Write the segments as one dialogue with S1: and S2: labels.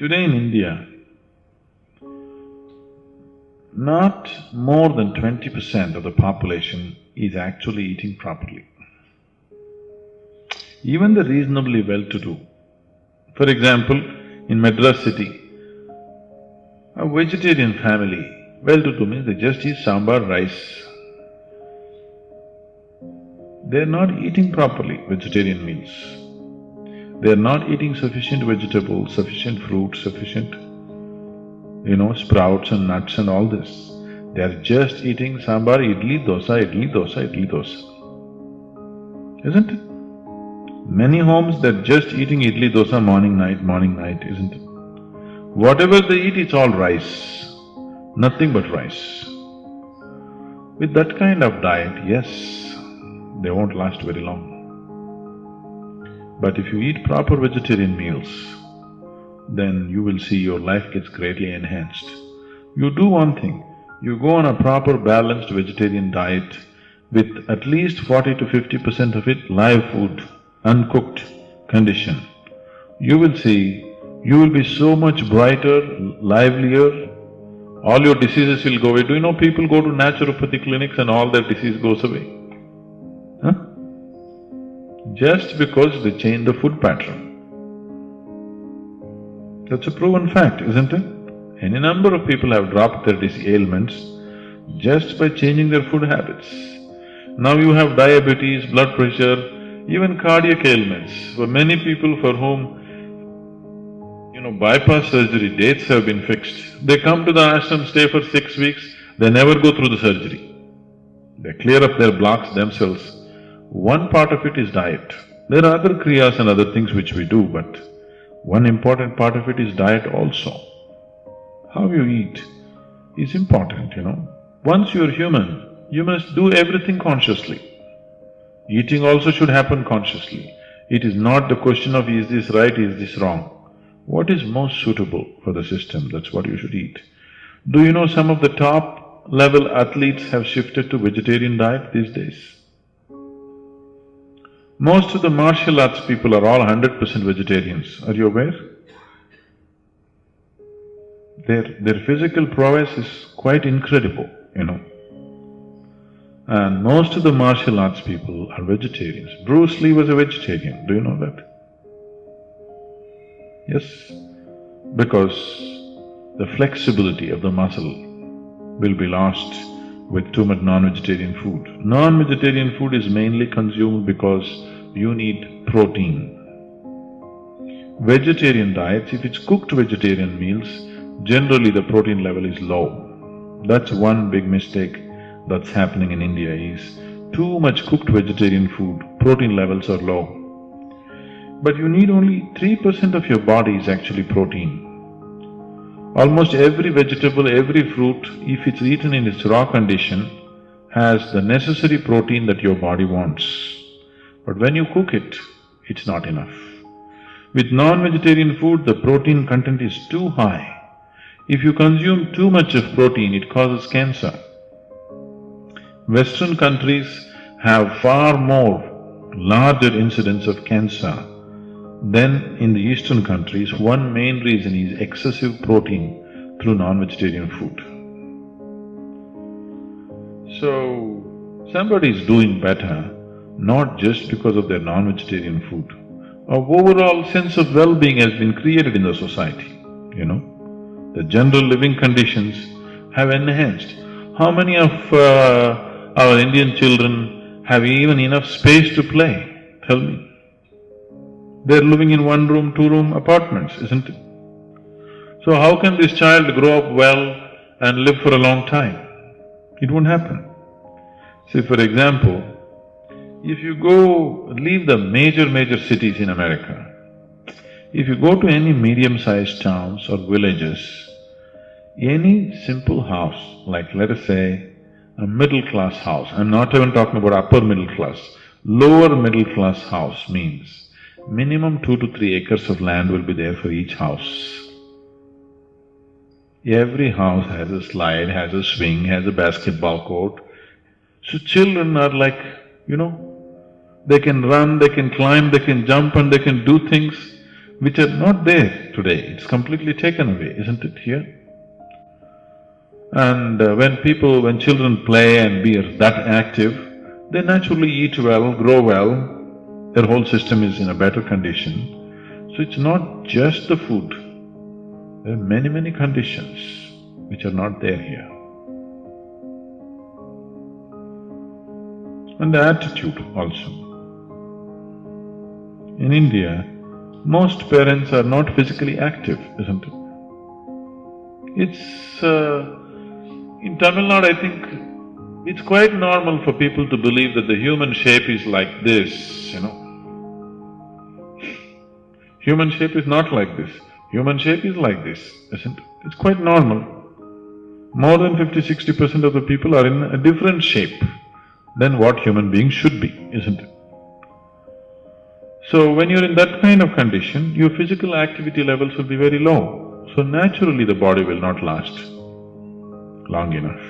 S1: Today in India, not more than 20% of the population is actually eating properly. Even the reasonably well-to-do. For example, in Madras city, a vegetarian family, well-to-do means they just eat sambar, rice. They're not eating properly vegetarian meals. They're not eating sufficient vegetables, sufficient fruit, sufficient, sprouts and nuts and all this. They're just eating sambar, idli, dosa, idli, dosa, idli, dosa. Isn't it? Many homes, they're just eating idli, dosa morning, night, isn't it? Whatever they eat, it's all rice, nothing but rice. With that kind of diet, yes, they won't last very long. But if you eat proper vegetarian meals, then you will see your life gets greatly enhanced. You do one thing, you go on a proper balanced vegetarian diet with at least 40 to 50% of it live food, uncooked condition. You will see, you will be so much brighter, livelier, all your diseases will go away. Do you know people go to naturopathy clinics and all their disease goes away? Huh? Just because they change the food pattern. That's a proven fact, isn't it? Any number of people have dropped their ailments just by changing their food habits. Now you have diabetes, blood pressure, even cardiac ailments. For many people for whom, bypass surgery dates have been fixed, they come to the ashram, stay for 6 weeks, they never go through the surgery. They clear up their blocks themselves. One part of it is diet. There are other kriyas and other things which we do, but one important part of it is diet also. How you eat is important, Once you're human, you must do everything consciously. Eating also should happen consciously. It is not the question of is this right, is this wrong. What is most suitable for the system, that's what you should eat. Do you know some of the top level athletes have shifted to vegetarian diet these days? Most of the martial arts people are all 100% vegetarians, are you aware? Their physical prowess is quite incredible, And most of the martial arts people are vegetarians. Bruce Lee was a vegetarian, do you know that? Yes, because the flexibility of the muscle will be lost with too much non-vegetarian food. Non-vegetarian food is mainly consumed because you need protein. Vegetarian diets, if it's cooked vegetarian meals, generally the protein level is low. That's one big mistake that's happening in India is too much cooked vegetarian food, protein levels are low. But you need only 3% of your body is actually protein. Almost every vegetable, every fruit, if it's eaten in its raw condition, has the necessary protein that your body wants. But when you cook it, it's not enough. With non-vegetarian food, the protein content is too high. If you consume too much of protein, it causes cancer. Western countries have far more larger incidence of cancer than in the eastern countries. One main reason is excessive protein through non-vegetarian food. So, somebody is doing better not just because of their non-vegetarian food. Our overall sense of well-being has been created in the society, The general living conditions have enhanced. How many of our Indian children have even enough space to play? Tell me. They're living in one-room, two-room apartments, isn't it? So how can this child grow up well and live for a long time? It won't happen. See, for example, if you leave the major cities in America, if you go to any medium-sized towns or villages, any simple house, like let us say a middle-class house, I'm not even talking about upper middle class, lower middle-class house means minimum 2 to 3 acres of land will be there for each house. Every house has a slide, has a swing, has a basketball court. So children are like, they can run, they can climb, they can jump and they can do things which are not there today. It's completely taken away, isn't it, here? And when children play and be that active, they naturally eat well, grow well, their whole system is in a better condition. So it's not just the food, there are many, many conditions which are not there here. And the attitude also. In India, most parents are not physically active, isn't it? In Tamil Nadu, I think it's quite normal for people to believe that the human shape is like this, Human shape is not like this. Human shape is like this, isn't it? It's quite normal. More than 50–60% of the people are in a different shape than what human beings should be, isn't it? So when you're in that kind of condition, your physical activity levels will be very low. So naturally the body will not last long enough.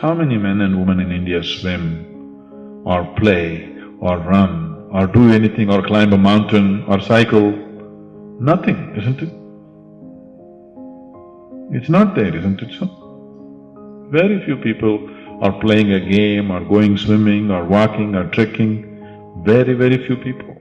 S1: How many men and women in India swim or play or run or do anything or climb a mountain or cycle? Nothing, isn't it? It's not there, isn't it so? Very few people are playing a game or going swimming or walking or trekking, very, very few people.